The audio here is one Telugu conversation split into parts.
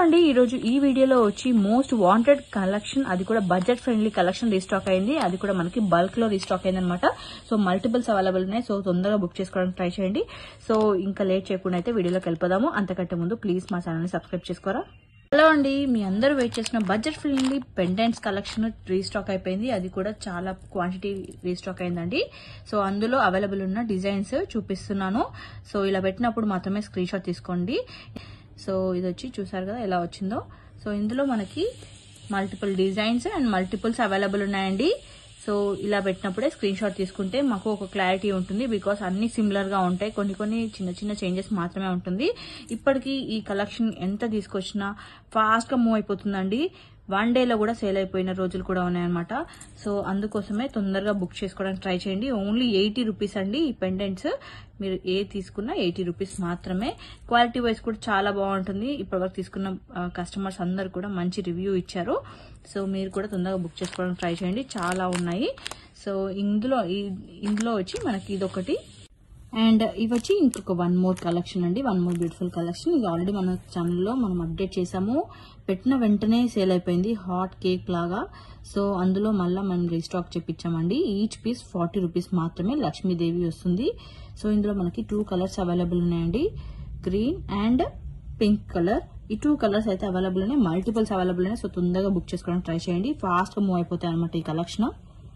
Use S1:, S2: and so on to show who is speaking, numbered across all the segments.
S1: అండి ఈ రోజు ఈ వీడియోలో వచ్చి మోస్ట్ వాంటెడ్ కలెక్షన్, అది కూడా బడ్జెట్ ఫ్రెండ్లీ కలెక్షన్ రీస్టాక్ అయింది. అది కూడా మనకి బల్క్ లో రీస్టాక్ అయింది అనమాట. సో మల్టిపుల్స్ అవైలబుల్ ఉన్నాయి. సో తొందరగా బుక్ చేసుకోవడానికి ట్రై చేయండి. సో ఇంకా లేట్ చేయకుండా అయితే వీడియోలోకి వెళ్ళిపోదాము. అంతకంటే ముందు ప్లీజ్ మా ఛానల్ ని సబ్స్క్రైబ్ చేసుకోరా. హలో అండి, మీ అందరూ వెయిట్ చేసిన budget friendly pendants collection restock అయిపోయింది. అది కూడా చాలా క్వాంటిటీ రీస్టాక్ అయిందండి. సో అందులో అవైలబుల్ ఉన్న డిజైన్స్ చూపిస్తున్నాను. సో ఇలా పెట్టినప్పుడు మాత్రమే స్క్రీన్ షాట్ తీసుకోండి. సో ఇది వచ్చి చూసారు కదా ఎలా వచ్చిందో. సో ఇందులో మనకి multiple designs and multiples available ఉన్నాయండి. సో ఇలా పెట్టినప్పుడే స్క్రీన్ షాట్ తీసుకుంటే మాకు ఒక క్లారిటీ ఉంటుంది. బికాస్ అన్ని సిమిలర్ గా ఉంటాయి, కొన్ని చిన్న చిన్న చేంజెస్ మాత్రమే ఉంటుంది. ఇప్పటికీ ఈ కలెక్షన్ ఎంత తీసుకొచ్చినా ఫాస్ట్ గా మూవ్ అయిపోతుందండి. 1 డేలో కూడా సేల్ అయిపోయిన రోజులు కూడా ఉన్నాయన్నమాట. సో అందుకోసమే తొందరగా బుక్ చేసుకోవడానికి ట్రై చేయండి. ఓన్లీ 80 రూపీస్ అండి ఈ పెండెంట్స్. మీరు ఏ తీసుకున్నా 80 రూపీస్ మాత్రమే. క్వాలిటీ వైజ్ కూడా చాలా బాగుంటుంది. ఇప్పటివరకు తీసుకున్న కస్టమర్స్ అందరు కూడా మంచి రివ్యూ ఇచ్చారు. సో మీరు కూడా తొందరగా బుక్ చేసుకోవడానికి ట్రై చేయండి. చాలా ఉన్నాయి. సో ఇందులో వచ్చి మనకి ఇదొకటి అండ్ ఇవి వచ్చి ఇంకొక 1 మోర్ కలెక్షన్ అండి. 1 మోర్ బ్యూటిఫుల్ కలెక్షన్. ఇది ఆల్రెడీ మన ఛానల్లో మనం అప్డేట్ చేసాము. పెట్టిన వెంటనే సేల్ అయిపోయింది, హాట్ కేక్ లాగా. సో అందులో మళ్ళీ మనం రీస్టాక్ చేపించామండి. ఈచ్ పీస్ 40 రూపీస్ మాత్రమే. లక్ష్మీదేవి వస్తుంది. సో ఇందులో మనకి 2 కలర్స్ అవైలబుల్ ఉన్నాయండి, గ్రీన్ అండ్ పింక్ కలర్. ఈ 2 కలర్స్ అయితే అవైలబుల్ ఉన్నాయి. మల్టిపుల్స్ అవైలబుల్ ఉన్నాయి. సో తొందరగా బుక్ చేసుకోవడానికి ట్రై చేయండి. ఫాస్ట్ గా మూవ్ అయిపోతాయి అనమాట ఈ కలెక్షన్.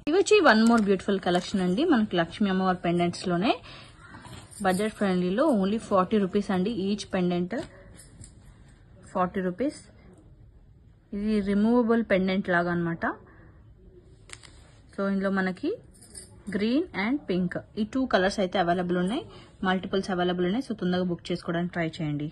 S1: ఇవి వచ్చి 1 మోర్ బ్యూటిఫుల్ కలెక్షన్ అండి. మనకి లక్ష్మీ అమ్మవారి పెండెంట్స్ లోనే బడ్జెట్ ఫ్రెండ్లీలో ఓన్లీ 40 రూపీస్ అండి. Each pendant 40 rupees. ఇది రిమూవబుల్ పెండెంట్ లాగా అనమాట. సో ఇందులో మనకి గ్రీన్ అండ్ పింక్ ఈ 2 కలర్స్ అయితే అవైలబుల్ ఉన్నాయి. మల్టిపుల్స్ అవైలబుల్ ఉన్నాయి. సో తొందరగా బుక్ చేసుకోవడానికి ట్రై చేయండి.